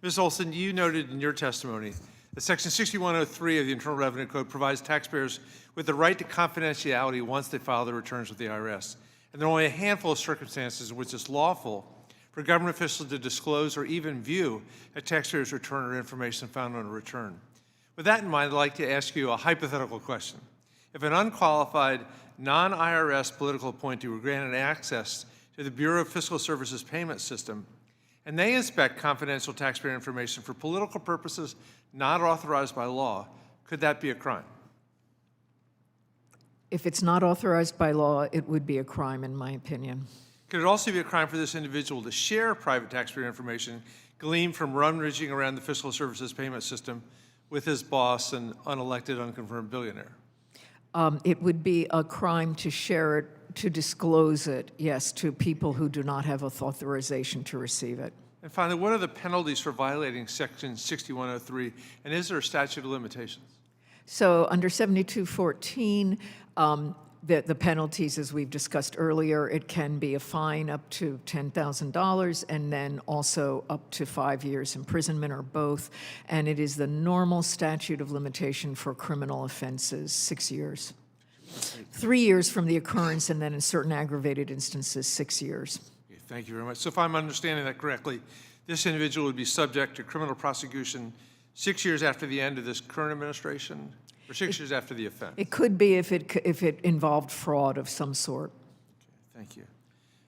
Ms. Olson, you noted in your testimony that Section 6103 of the Internal Revenue Code provides taxpayers with the right to confidentiality once they file their returns with the IRS. And there are only a handful of circumstances in which it's lawful for government officials to disclose or even view a taxpayer's return or information found on a return. With that in mind, I'd like to ask you a hypothetical question. If an unqualified, non-IRS political appointee were granted access to the Bureau of Fiscal Services payment system, and they inspect confidential taxpayer information for political purposes not authorized by law, could that be a crime? If it's not authorized by law, it would be a crime, in my opinion. Could it also be a crime for this individual to share private taxpayer information gleaned from rummaging around the Fiscal Services payment system with his boss, an unelected, unconfirmed billionaire? It would be a crime to share it, to disclose it, yes, to people who do not have authorization to receive it. And finally, what are the penalties for violating Section 6103, and is there a statute of limitations? So under 7214, the penalties, as we've discussed earlier, it can be a fine up to $10,000 and then also up to 5 years imprisonment or both. And it is the normal statute of limitation for criminal offenses, 6 years. 3 years from the occurrence, and then in certain aggravated instances, 6 years. Okay, thank you very much. So if I'm understanding that correctly, this individual would be subject to criminal prosecution 6 years after the end of this current administration, or 6 years after the offense? It could be if it involved fraud of some sort. Okay, thank you.